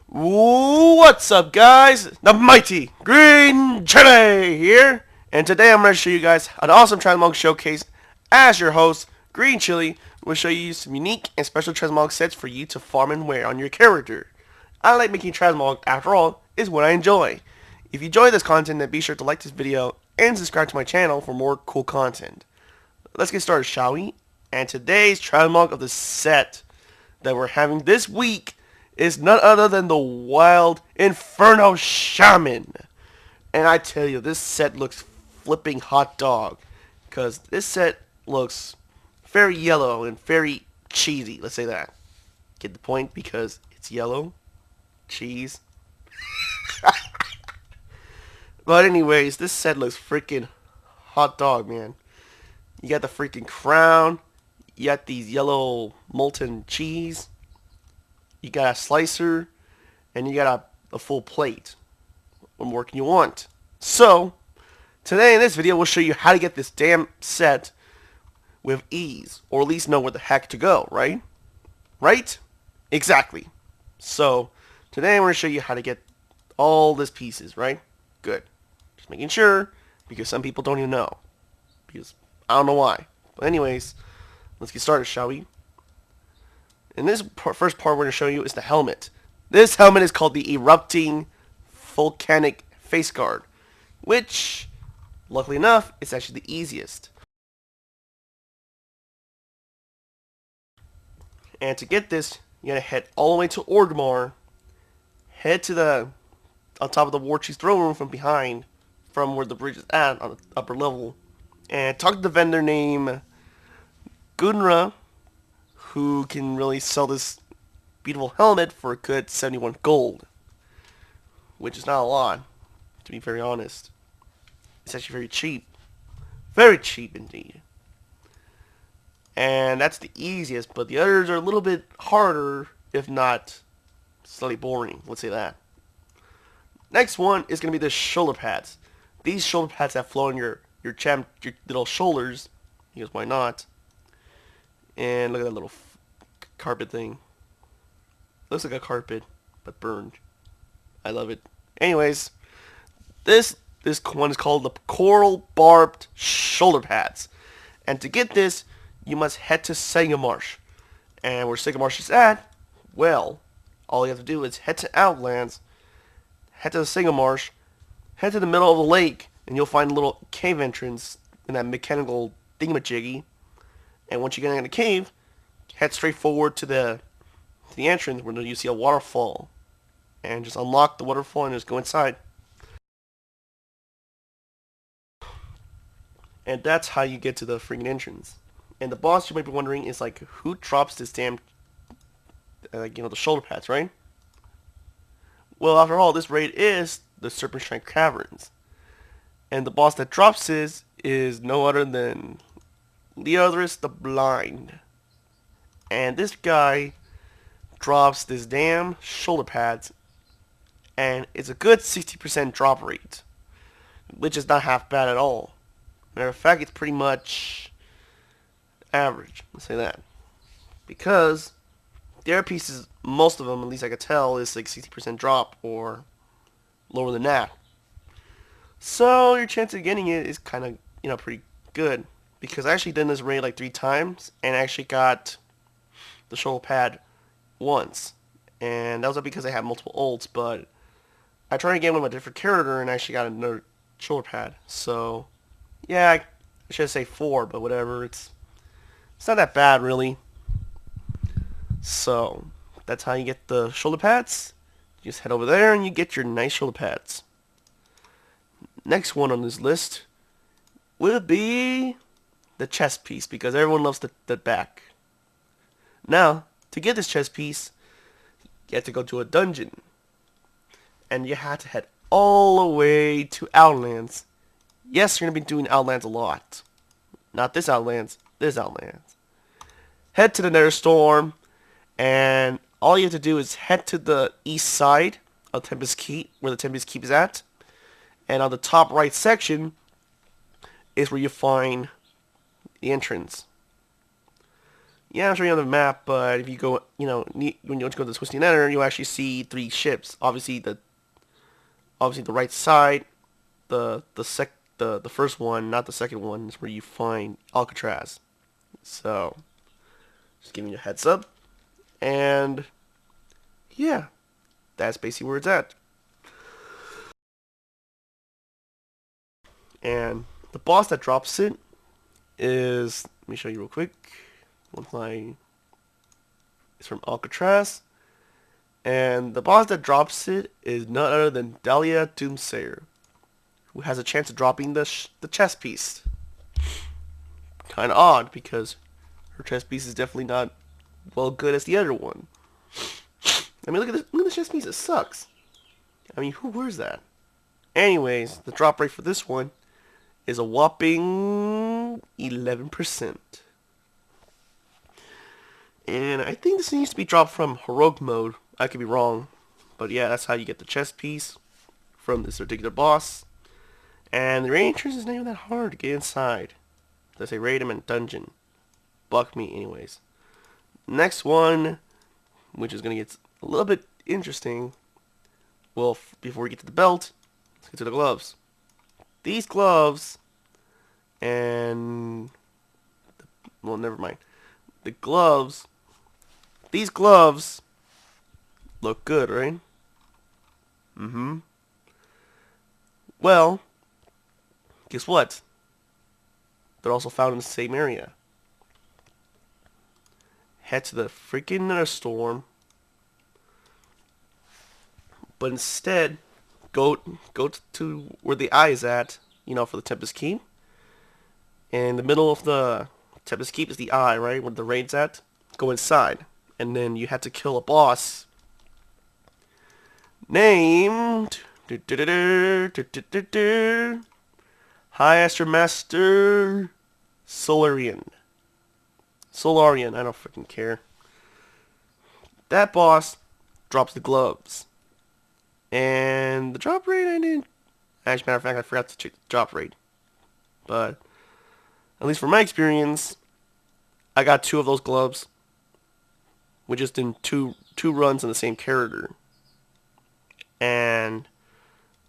What's up, guys? The mighty Greenchili here, and today I'm going to show you guys an awesome Transmog showcase. As your host, Greenchili will show you some unique and special Transmog sets for you to farm and wear on your character. I like making Transmog, after all, is what I enjoy. If you enjoy this content, then be sure to like this video and subscribe to my channel for more cool content. Let's get started, shall we? And today's Transmog of the set that we're having this week is none other than the wild Inferno Shaman. And I tell you, this set looks flipping hot dog, because this set looks very yellow and very cheesy. Let's say that. Get the point? Because it's yellow, cheese. But anyways, this set looks freaking hot dog, man. You got the freaking crown. You got these yellow molten cheese. You got a slicer, and you got a full plate. What more can you want? So, today in this video, we'll show you how to get this damn set with ease, or at least know where the heck to go, right? Right? Exactly. So, today I'm going to show you how to get all these pieces, right? Good. Just making sure, because some people don't even know. Because I don't know why. But anyways, let's get started, shall we? And this first part we're going to show you is the helmet. This helmet is called the Erupting Volcanic Face Guard, which, luckily enough, is actually the easiest. And to get this, you gotta head all the way to Orgrimmar, head to the on top of the War Chief's throne room from behind, from where the bridge is at on the upper level, and talk to the vendor named Gunra, who can really sell this beautiful helmet for a good 71 gold, which is not a lot, to be very honest. It's actually very cheap indeed. And that's the easiest, but the others are a little bit harder, if not slightly boring, let's say that. Next one is going to be the shoulder pads. These shoulder pads that flow on your little shoulders, because why not? And look at that little carpet thing. Looks like a carpet, but burned. I love it. Anyways, this one is called the Coral Barbed Shoulder Pads. And to get this, you must head to Sangamarsh. And where Sangamarsh is at, well, all you have to do is head to Outlands, head to the Sangamarsh, head to the middle of the lake, and you'll find a little cave entrance in that mechanical thingamajiggy. And once you get in the cave, head straight forward to the entrance where you see a waterfall. And just unlock the waterfall and just go inside. And that's how you get to the freaking entrance. And the boss, you might be wondering, is like, who drops this damn, the shoulder pads, right? Well, after all, this raid is the Serpent Shrine Caverns. And the boss that drops this is no other than Leodris the Blind. And this guy drops this damn shoulder pads, and it's a good 60% drop rate, which is not half bad at all. Matter of fact, it's pretty much average, let's say that, because their pieces, most of them, at least I could tell, is like 60% drop or lower than that. So your chance of getting it is kind of, pretty good. Because I actually did this raid like 3 times, and I actually got the shoulder pad once. And that was because I had multiple ults, but I tried again with a different character and I actually got another shoulder pad. So, yeah, I should say 4, but whatever. It's not that bad, really. So, that's how you get the shoulder pads. You just head over there and you get your nice shoulder pads. Next one on this list will be the chest piece, because everyone loves the back. Now, to get this chest piece, you have to go to a dungeon. And you have to head all the way to Outlands. Yes, you're going to be doing Outlands a lot. Not this Outlands, this Outlands. Head to the Nether Storm, and all you have to do is head to the east side of Tempest Keep, where the Tempest Keep is at. And on the top right section is where you find the entrance. Yeah, I'm showing you on the map, but if you go, you know, when you go to the Twisting Nether, you'll actually see 3 ships. Obviously the right side, the first one, not the second one, is where you find Alcatraz. So, just giving you a heads up. And yeah, that's basically where it's at. And the boss that drops it is, let me show you real quick. It's from Alcatraz. And the boss that drops it is none other than Dahlia Doomsayer, who has a chance of dropping the chest piece. Kind of odd, because her chest piece is definitely not well good as the other one. I mean, look at this. Look at the chest piece. It sucks. I mean, who wears that? Anyways, the drop rate for this one is a whopping 11%. And I think this needs to be dropped from heroic mode. I could be wrong, but yeah, that's how you get the chest piece from this particular boss. And the raid entrance is not even that hard to get inside. Let's say raid him in dungeon. Buck me anyways. Next one, which is going to get a little bit interesting. Well, before we get to the belt, let's get to the gloves. These gloves, and... well, never mind. The gloves, these gloves look good, right? Mm-hmm. Well, guess what? They're also found in the same area. Head to the freaking Nether Storm, but instead, go to where the eye is at. You know, for the Tempest Keep. In the middle of the Tempest Keep is the eye, right? Where the raid's at. Go inside, and then you have to kill a boss named High Astro Master Solarian. I don't freaking care. That boss drops the gloves. And the drop rate, I didn't... As a matter of fact, I forgot to check the drop rate. But, at least from my experience, I got 2 of those gloves. We just did two runs on the same character. And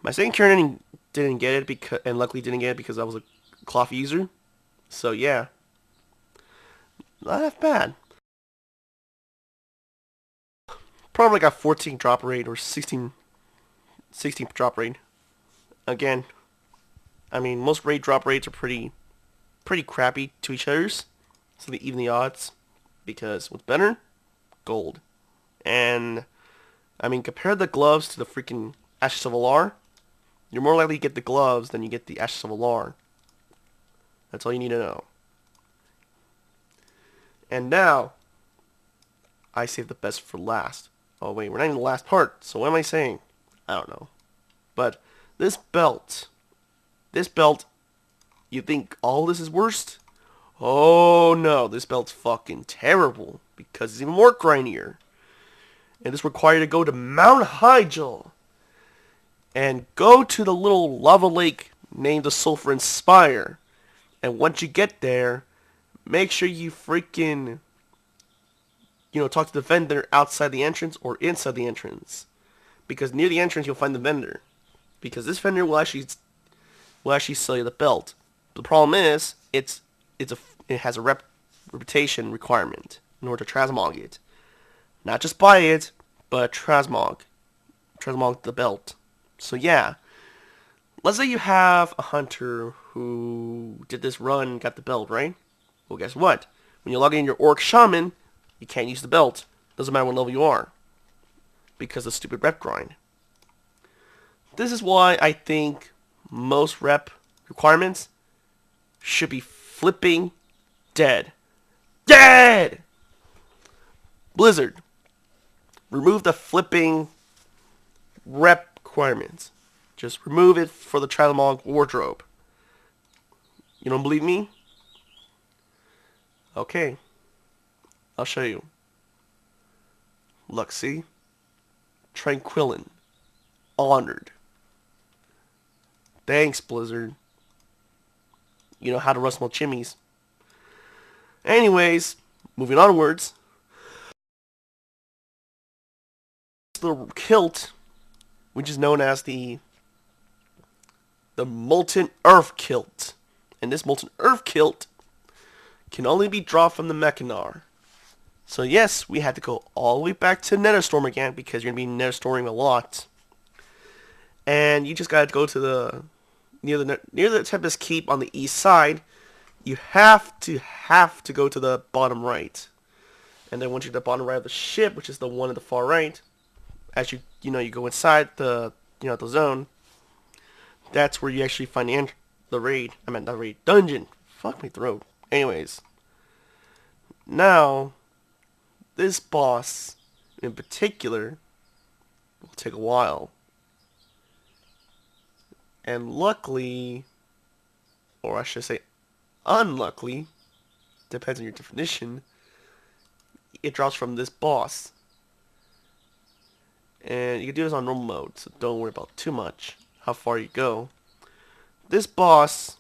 my second character didn't get it, because, and luckily didn't get it because I was a cloth user. So yeah, not that bad. Probably got 14 drop rate or 16 drop rate. Again, I mean, most raid drop rates are pretty crappy to each other's, so they even the odds. Because what's better? Gold. And I mean, compare the gloves to the freaking Ashes of Alar. You're more likely to get the gloves than you get the Ashes of Alar. That's all you need to know. And now, I saved the best for last. Oh wait, we're not in the last part, so what am I saying? I don't know. But this belt, you think all this is worst? Oh no, this belt's fucking terrible, because it's even more grindier. And it's required to go to Mount Hyjal and go to the little lava lake named the Sulphur Spire. And once you get there, make sure you freaking, talk to the vendor outside the entrance or inside the entrance. Because near the entrance you'll find the vendor. Because this vendor will actually sell you the belt. The problem is, it has a reputation requirement in order to transmog it. Not just buy it, but transmog the belt. So yeah, let's say you have a hunter who did this run and got the belt, right? Well, guess what? When you log in your Orc Shaman, you can't use the belt. Doesn't matter what level you are, because of stupid rep grind. This is why I think most rep requirements should be flipping dead. Dead! Blizzard, remove the flipping rep requirements. Just remove it for the Transmog wardrobe. You don't believe me? Okay. I'll show you. Look, see? Tranquillin. Honored. Thanks, Blizzard. You know how to run small chimneys. Anyways, moving onwards. The kilt, which is known as the molten earth kilt. And this molten earth kilt can only be dropped from the Mechanar. So yes, we had to go all the way back to Netherstorm again because you're going to be Netherstorming a lot. And you just got to go to the near the Tempest Keep on the east side. You have to go to the bottom right. And then once you're at the bottom right of the ship, which is the one at the far right, as you go inside the the zone, that's where you actually find the raid. I meant the raid dungeon. Fuck my throat. Anyways, now this boss in particular will take a while, and luckily, or I should say, unluckily, depends on your definition, it drops from this boss. And you can do this on normal mode, so don't worry about too much how far you go. This boss,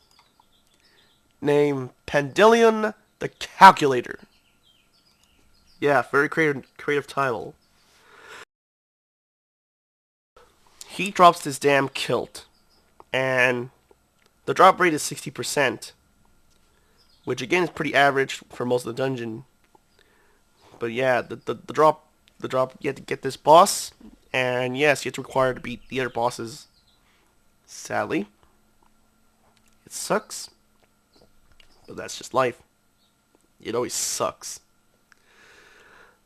named Pandilion the Calculator. Yeah, very creative title. He drops this damn kilt, and the drop rate is 60%, which again is pretty average for most of the dungeon. But yeah, the drop, you have to get this boss, and yes, it's required to beat the other bosses. Sadly, it sucks, but that's just life. It always sucks.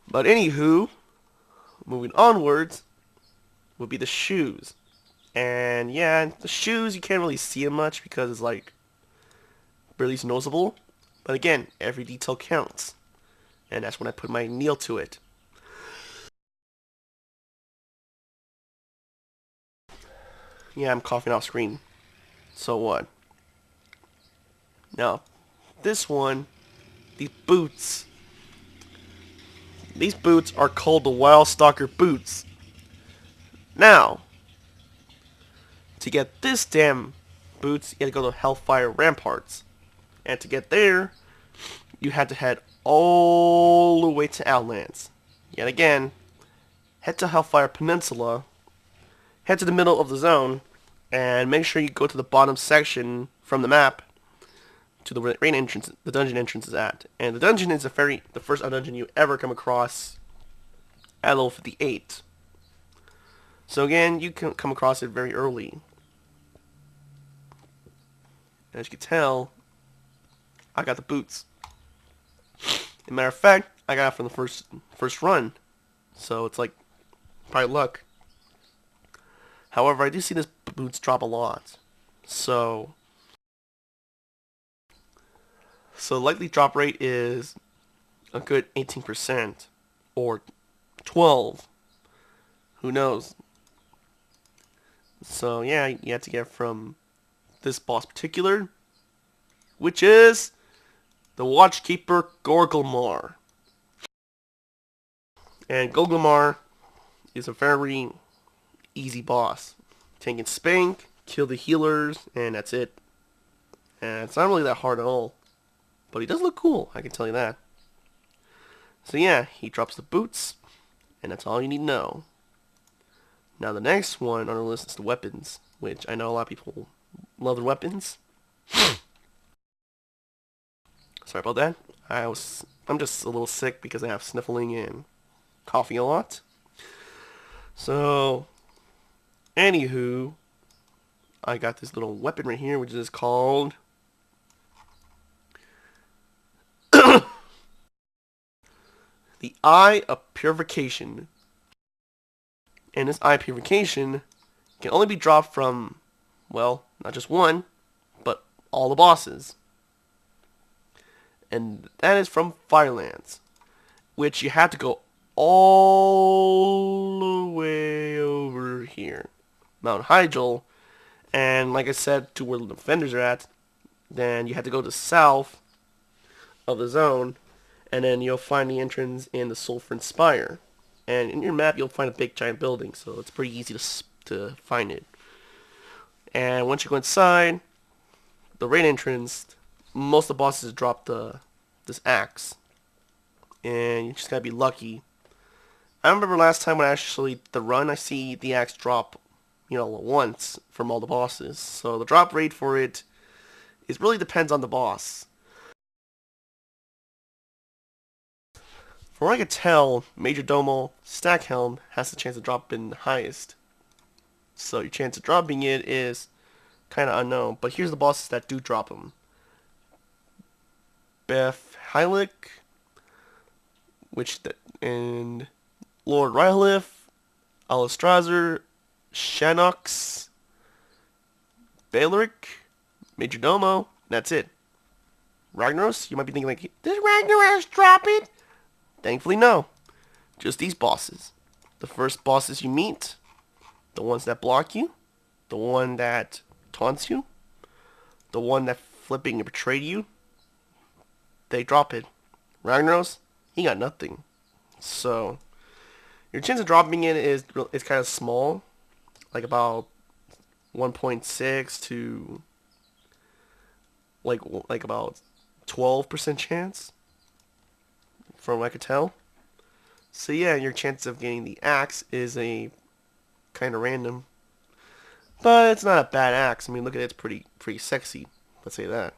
But anywho, moving onwards would be the shoes. And yeah, the shoes, you can't really see them much because it's like barely noticeable. But again, every detail counts. And that's when I put my nail to it. Yeah, I'm coughing off screen. So what? Now, this one, the boots. These boots are called the Wild Stalker boots. Now, to get this damn boots, you had to go to Hellfire Ramparts. And to get there, you had to head all the way to Outlands. Yet again, head to Hellfire Peninsula, head to the middle of the zone, and make sure you go to the bottom section from the map to the rain entrance, the dungeon entrance is at. And the dungeon is the first dungeon you ever come across at level 58. So again, you can come across it very early. As you can tell, I got the boots. As a matter of fact, I got it from the first run. So it's like probably luck. However, I do see this boots drop a lot. So likely drop rate is a good 18% or 12. Who knows? So yeah, you have to get from this boss particular, which is the Watchkeeper Gorgulmar. And Gorgulmar is a very easy boss. Tank and spank, kill the healers, and that's it. And it's not really that hard at all. But he does look cool, I can tell you that. So yeah, he drops the boots, and that's all you need to know. Now the next one on our list is the weapons, which I know a lot of people love the weapons. Sorry about that. I'm just a little sick because I have sniffling and coughing a lot. So, anywho, I got this little weapon right here, which is called the Eye of Purification. And this Eye of Purification can only be dropped from, well, not just one, but all the bosses. And that is from Firelands, which you have to go all the way over here, Mount Hyjal, and like I said, to where the defenders are at, then you have to go to the south of the zone, and then you'll find the entrance in the Sulphur Spire. And in your map, you'll find a big giant building, so it's pretty easy to find it. And once you go inside the raid entrance, most of the bosses drop the this axe, and you just gotta be lucky. I remember last time when I actually the run, I see the axe drop, once from all the bosses. So the drop rate for it really depends on the boss. From what I could tell, Major Domo Stack Helm has the chance of dropping highest. So your chance of dropping it is kind of unknown. But here's the bosses that do drop them. Beth Hylic, and Lord Rylith, Alistrazer, Shanox, Baleric, Major Domo. That's it. Ragnaros, you might be thinking like, did Ragnaros drop it? Thankfully, no. Just these bosses. The first bosses you meet, the ones that block you, the one that taunts you, the one that flipping and betrayed you, they drop it. Ragnaros, he got nothing. So your chance of dropping it is kind of small, like about 1.6 to like about 12% chance, from what I could tell. So yeah, your chance of getting the axe is a kind of random, but it's not a bad axe. I mean, look at it; it's pretty sexy. Let's say that.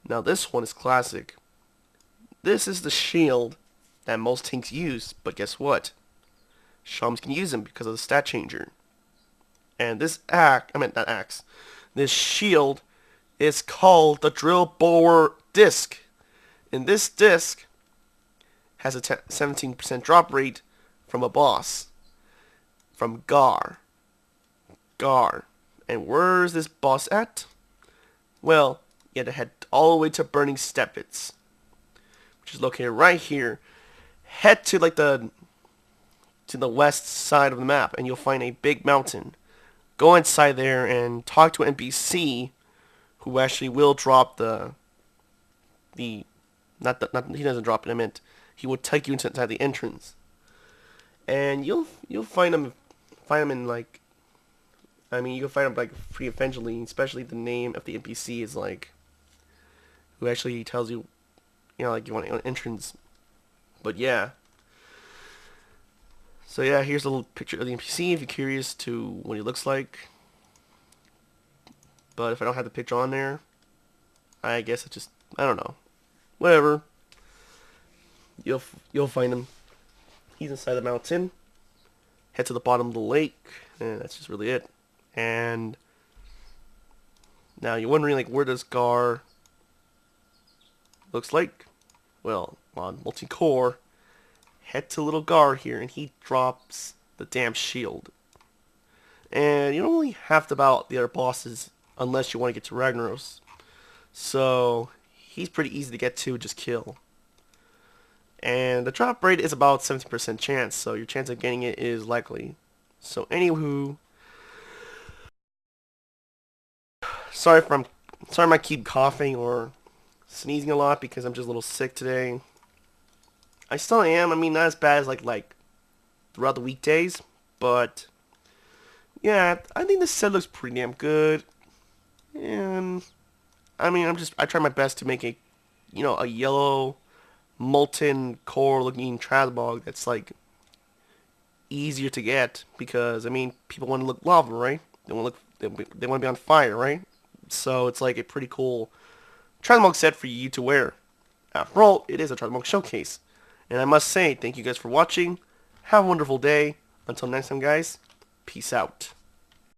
Now this one is classic. This is the shield that most tanks use, but guess what? Shamans can use them because of the stat changer. And this this shield is called the Drill Borer Disc. And this disc has a 17% drop rate from a boss. From Gar. And where's this boss at? Well, you had to head all the way to Burning Steppits, which is located right here. Head to the west side of the map, and you'll find a big mountain. Go inside there and talk to an NPC who actually will drop he doesn't drop it. I meant he will take you inside the entrance, and you'll find him in you'll find him pretty eventually. Especially the name of the NPC is who actually tells you, you want an entrance. But yeah. So yeah, here's a little picture of the NPC if you're curious to what he looks like. But if I don't have the picture on there, I guess I don't know. Whatever. You'll find him. He's inside the mountain. Head to the bottom of the lake, and that's just really it. And now you're wondering where does Gar looks like? Well, on multi-core, head to little Gar here, and he drops the damn shield. And you don't really have to battle the other bosses unless you want to get to Ragnaros. So he's pretty easy to get to, just kill. And the drop rate is about 17% chance, so your chance of getting it is likely. So anywho, sorry if I keep coughing or sneezing a lot because I'm just a little sick today. I still am. I mean, not as bad as like throughout the weekdays, but yeah, I think this set looks pretty damn good. And I mean, I try my best to make a yellow molten core looking Transmog that's easier to get, because I mean, people want to look lava, right? They want to be on fire, right? So it's a pretty cool Transmog set for you to wear. After all, it is a Transmog showcase. And I must say, thank you guys for watching. Have a wonderful day. Until next time, guys, peace out.